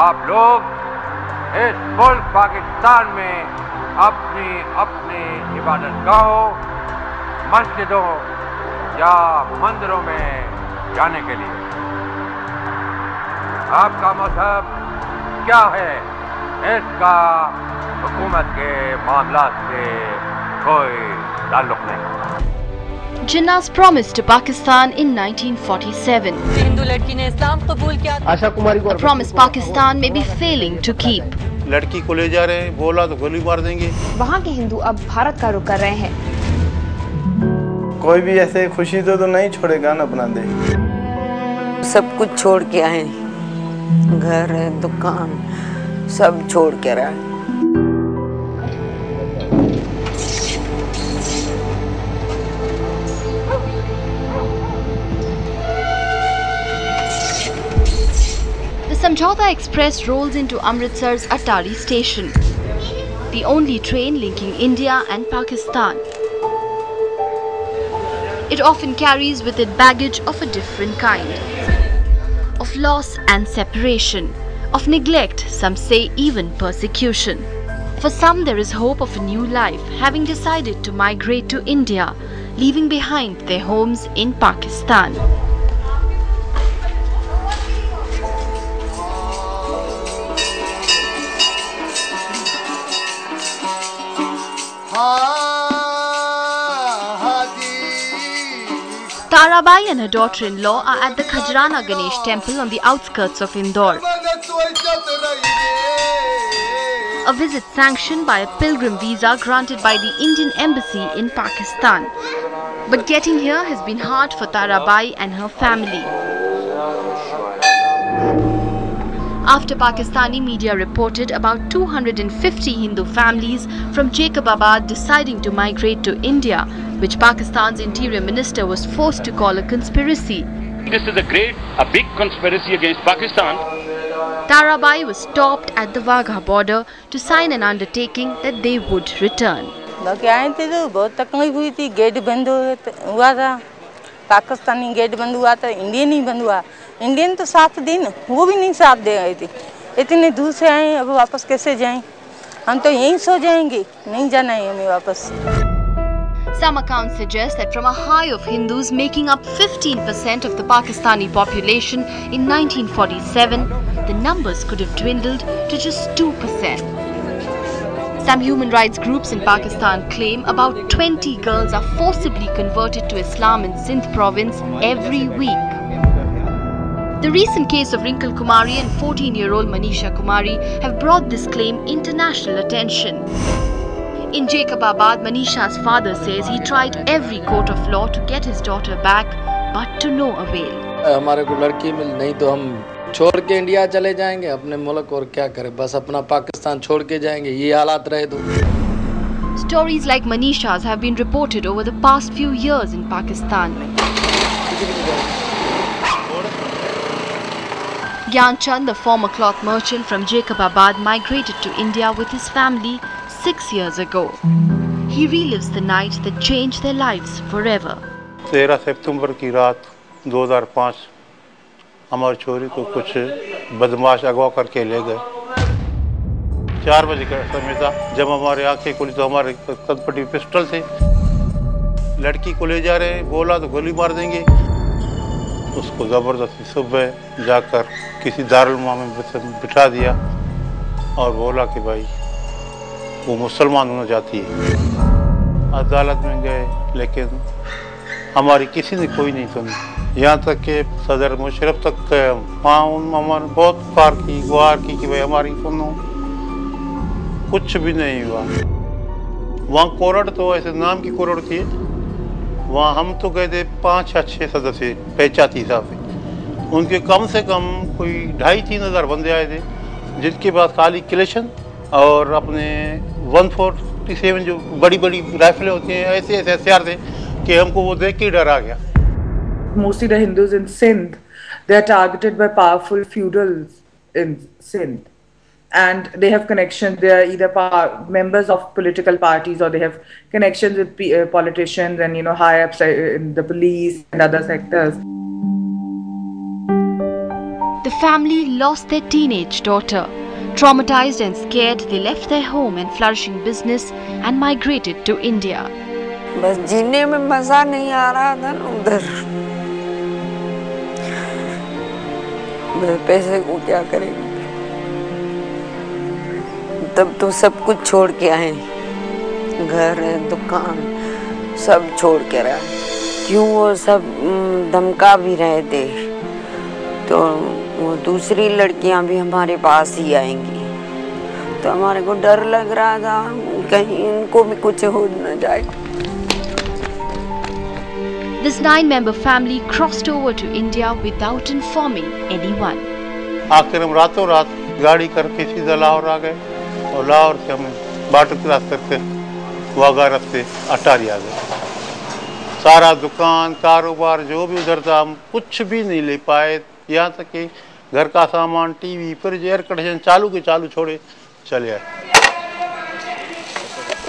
आप लोग इस मुल्क पाकिस्तान में अपनी अपनी इबादत गाहों, मस्जिदों या मंदिरों में जाने के लिए। आपका मजहब क्या है, इसका हुकूमत के मामलात से कोई ताल्लुक नहीं। Jinnah's promise to Pakistan in 1947. Hindu लड़की ने इस्लाम कबूल किया। आशा कुमारी को A promise Pakistan may be failing to keep. लड़की को ले जा रहे हैं, बोला तो गोली मार देंगे। वहाँ के हिंदू अब भारत का रुख कर रहे हैं। कोई भी ऐसे खुशी तो नहीं छोड़ेगा ना अपना देश। सब कुछ छोड़ के आए, घर है, दुकान, सब छोड़ के आए। The Samjhauta Express rolls into Amritsar's Atari station, the only train linking India and Pakistan. It often carries with it baggage of a different kind, of loss and separation, of neglect, some say even persecution. For some there is hope of a new life, having decided to migrate to India, leaving behind their homes in Pakistan. Tarabai and her daughter-in-law are at the Khajrana Ganesh temple on the outskirts of Indore. A visit sanctioned by a pilgrim visa granted by the Indian Embassy in Pakistan. But getting here has been hard for Tarabai and her family. After Pakistani media reported about 250 Hindu families from Jacobabad deciding to migrate to India, which Pakistan's interior minister was forced to call a conspiracy. This is a big conspiracy against Pakistan. Tarabai was stopped at the Wagha border to sign an undertaking that they would return. बाकी आए थे तो बहुत तकलीफ हुई थी, gate बंद हुआ था, पाकिस्तानी गेट बंद हुआ था, इंडियन ही बंद हुआ। इंडियन तो 7 दिन वो भी नहीं साथ दे गए थे। इतने दूर से आए, अब वापस कैसे जाएं? हम तो यहीं सो जाएंगे, नहीं जाना है हमें वापस। Some accounts suggest that from a high of Hindus making up 15% of the Pakistani population in 1947, the numbers could have dwindled to just 2%. Some human rights groups in Pakistan claim about 20 girls are forcibly converted to Islam in Sindh province every week. The recent case of Rinkle Kumari and 14-year-old Manisha Kumari have brought this claim international attention. In Jacobabad, Manisha's father says he tried every court of law to get his daughter back, but to no avail. हमारे को लड़की मिल नहीं तो हम छोड़ के India चले जाएंगे अपने मुल्क, और क्या करें, बस अपना पाकिस्तान छोड़ के जाएंगे, ये हालात रहे तो। Stories like Manisha's have been reported over the past few years in Pakistan. Gyanchand, the former cloth merchant from Jacobabad, migrated to India with his family 6 years ago. He relives the night that changed their lives forever. 13 सितंबर की रात 2005 हमारी छोरी को कुछ बदमाश अगवा करके ले गए। 4 बजे का समय था, जब हमारे आंखें खुली तो हमारे तलपटी पिस्टल थे। लड़की को ले जा रहे हैं, बोला तो गोली मार देंगे। उसको ज़बरदस्ती सुबह जाकर किसी दारुल में बिठा दिया और बोला कि भाई वो मुसलमान होना चाहती है। अदालत में गए लेकिन हमारी किसी ने कोई नहीं सुनी, यहाँ तक कि सदर मुशर्रफ तक वहाँ हमारे बहुत पुकार की, गुहार की कि भाई हमारी सुनो, कुछ भी नहीं हुआ। वहाँ कोर्ट तो ऐसे नाम की कोर्ट थी, वहाँ हम तो गए थे 5 या 6 सदस्य पहचाती हिसाब से, उनके कम से कम कोई 2,500-3 हज़ार बंदे आए थे, जिनके पास खाली क्लेशन और अपने 147 जो बड़ी बड़ी राइफलें होती हैं, ऐसे ऐसे हथियार थे कि हमको वो देख के डरा गया। Mostly the Hindus in Sindh, they are targeted by powerful feudals in Sindh, and they have connections. They are either members of political parties or they have connections with politicians and high ups in the police and other sectors. the family lost their teenage daughter. Traumatized and scared, they left their home and flourishing business and migrated to India. बस जीने में मजा नहीं आ रहा था ना उधर। पैसे को क्या करेंगे? तब तो सब कुछ छोड़ के आए, घर दुकान सब छोड़ के रहे। क्यों वो सब धमका भी रहे थे, तो वो दूसरी लड़कियां भी हमारे पास ही आएंगी, तो हमारे को डर लग रहा था कहीं इनको भी कुछ हो न जाए। This 9-member family crossed over to India without informing anyone. आखिर हम रातों रात गाड़ी करके सीधा लाहौर आ गए और लाहौर से हम बाटर क्रॉस करके वाघा रास्ते अटारी आ गए। सारा दुकान कारोबार जो भी उधर था हम कुछ भी नहीं ले पाए, यहाँ तक कि घर का सामान टीवी फ्रिज एयर कंडीशन चालू के चालू छोड़े चले आए।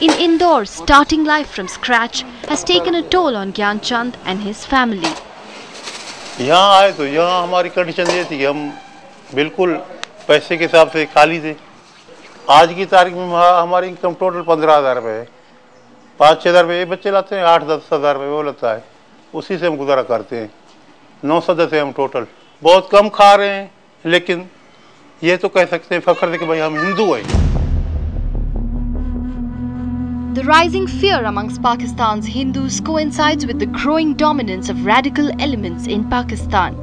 In Indore, starting life from scratch has taken a toll on Gyan Chand and his family. यहाँ आए तो यहाँ हमारी कंडीशन ये थी कि हम बिल्कुल पैसे के हिसाब से खाली थे। आज की तारीख में हमारी इनकम टोटल 15,000 रुपये है। 5-6 हज़ार रुपये ये बच्चे लाते हैं, 8-10 हज़ार रुपये वो लगता है, उसी से हम गुजारा करते हैं। 9 सदस्य हम टोटल, बहुत कम खा रहे हैं, लेकिन ये तो कह सकते हैं फख्र से कि भाई हम हिंदू हैं। The rising fear amongst Pakistan's Hindus coincides with the growing dominance of radical elements in Pakistan.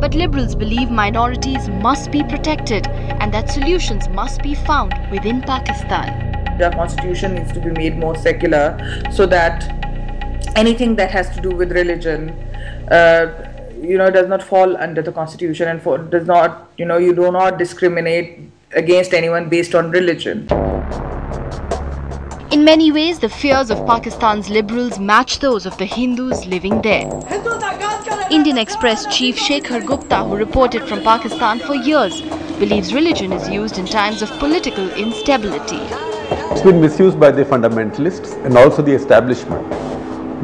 But liberals believe minorities must be protected and that solutions must be found within Pakistan. The constitution needs to be made more secular so that anything that has to do with religion, does not fall under the constitution and does not, you do not discriminate against anyone based on religion. In many ways, the fears of Pakistan's liberals match those of the Hindus living there. Indian Express chief Shekhar Gupta, who reported from Pakistan for years, believes religion is used in times of political instability. It's been misused by the fundamentalists and also the establishment,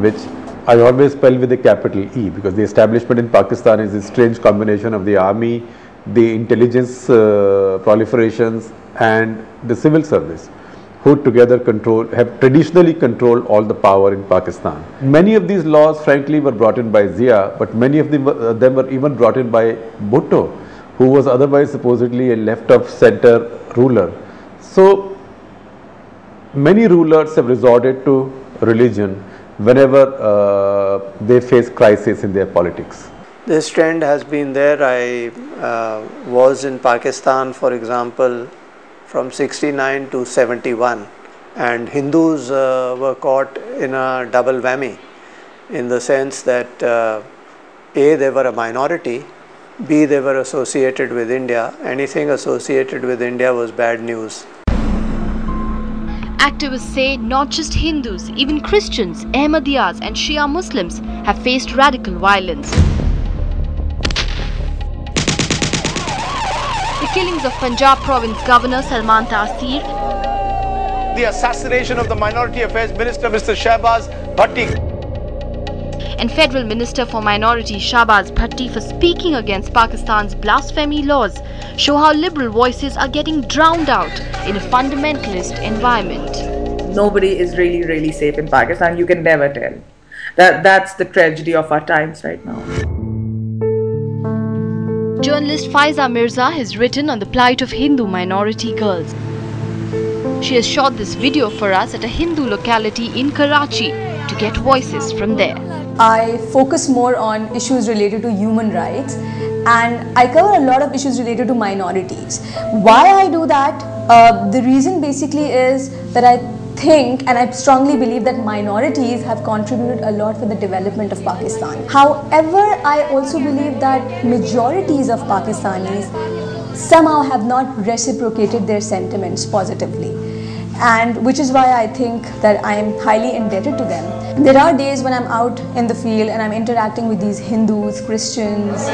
which I always spell with a capital E, because the establishment in Pakistan is a strange combination of the army, the intelligence proliferations and the civil service, who together have traditionally controlled all the power in Pakistan. Many of these laws frankly were brought in by Zia, but many of them were even brought in by Bhutto, who was otherwise supposedly a left of center ruler. So many rulers have resorted to religion whenever they face crisis in their politics. This trend has been there. I was in Pakistan, for example, from 69 to 71, and Hindus were caught in a double whammy, in the sense that A, they were a minority, B, they were associated with India. Anything associated with India was bad news. Activists say not just Hindus, even Christians, Ahmadiyas and Shia Muslims have faced radical violence. The killings of Punjab Province Governor Salman Taseer, the assassination of the Minority Affairs Minister Mr. Shahbaz Bhatti, and Federal Minister for Minority Shahbaz Bhatti for speaking against Pakistan's blasphemy laws show how liberal voices are getting drowned out in a fundamentalist environment. Nobody is really safe in Pakistan. You can never tell. That's the tragedy of our times right now. Journalist Faiza Mirza has written on the plight of Hindu minority girls. She has shot this video for us at a Hindu locality in Karachi to get voices from there. I focus more on issues related to human rights, and I cover a lot of issues related to minorities. Why I do that? The reason basically is that I think and I strongly believe that minorities have contributed a lot for the development of Pakistan. However, I also believe that majorities of Pakistanis somehow have not reciprocated their sentiments positively, and which is why I think that I am highly indebted to them. There are days when I'm out in the field and I'm interacting with these Hindus, Christians,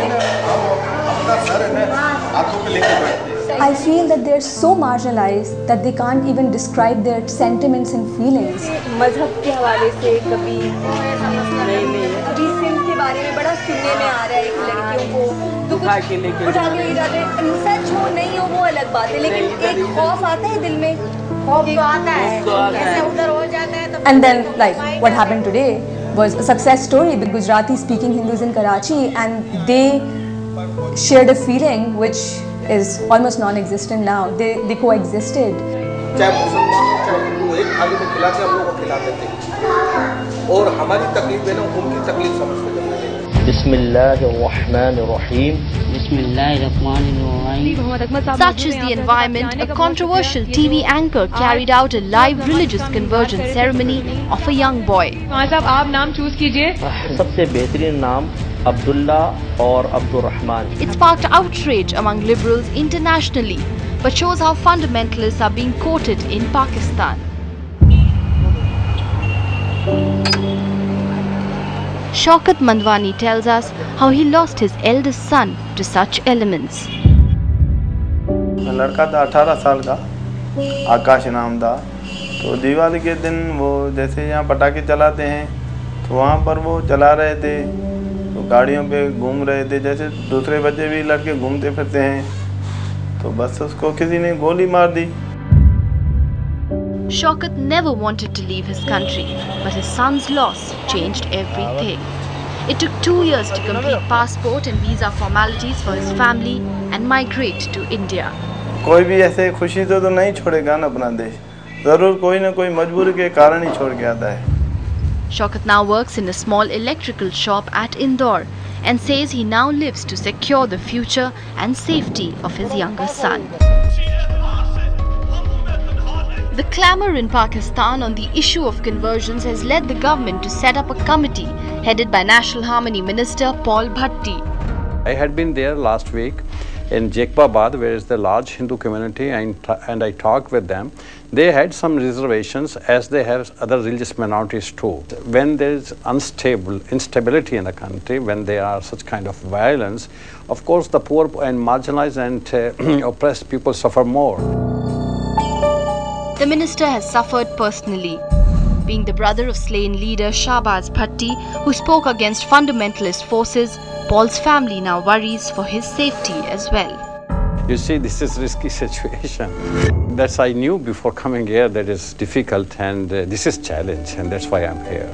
I feel that they're so marginalized that they can't even describe their sentiments and feelings. मजहब के हवाले से कभी अभी सिंध के बारे में बड़ा सुनने में आ रहा है कि लड़कियों को तो उठा के ले जाते हैं। सच हो नहीं हो वो अलग बात है, लेकिन एक खौफ आता है दिल में, खौफ तो आता है, ऐसे उधर हो जाता है तो। And then, like what happened today was a success story with Gujarati speaking Hindus in Karachi, and they shared a feeling which is almost non-existent now. They coexisted. चाहे मुसलमान हो चाहे हिंदू, एक थाली में खिला के हम लोग को खिलाते थे और हमारी तकलीफ है ना उनकी तकलीफ समझते थे। बिस्मिल्लाहिर्रहमानिर्रहीम। Such is the environment a controversial TV anchor carried out a live religious conversion ceremony of a young boy. साहब आप नाम चूज कीजिए। सबसे बेहतरीन नाम अब्दुल्ला और Abdurrahman. It sparked outrage among liberals internationally, but shows how fundamentalists are being quoted in Pakistan. Shaukat Mandwani tells us how he lost his eldest son to such elements. लड़का था 18 साल का, आकाश नाम था। तो दिवाली के दिन वो जैसे यहाँ पटाखे चलाते हैं तो वहाँ पर वो चला रहे थे, तो गाड़ियों पे घूम रहे थे जैसे दूसरे बच्चे भी लड़के घूमते फिरते हैं, तो बस उसको किसी ने गोली मार दी। Shaukat never wanted to leave his country, but his son's loss changed everything. It took 2 years to complete passport and visa formalities for his family and migrate to India. कोई भी ऐसे खुशी तो नहीं छोड़ेगा ना अपना देश, जरूर कोई ना कोई मजबूरी के कारण ही छोड़ के आता है। Shaukat now works in a small electrical shop at Indore and says he now lives to secure the future and safety of his younger son. The clamour in Pakistan on the issue of conversions has led the government to set up a committee headed by National Harmony Minister Paul Bhatti. I had been there last week in Jekbabad, where is the large Hindu community, and I talked with them. They had some reservations, as they have other religious minorities too. When there is instability in the country, when there are such kind of violence, of course the poor and marginalized and oppressed people suffer more. The minister has suffered personally. Being the brother of slain leader Shahbaz Bhatti, who spoke against fundamentalist forces, Paul's family now worries for his safety as well. You see, this is a risky situation. That's I knew before coming here that is difficult, and this is challenge, and that's why I'm here.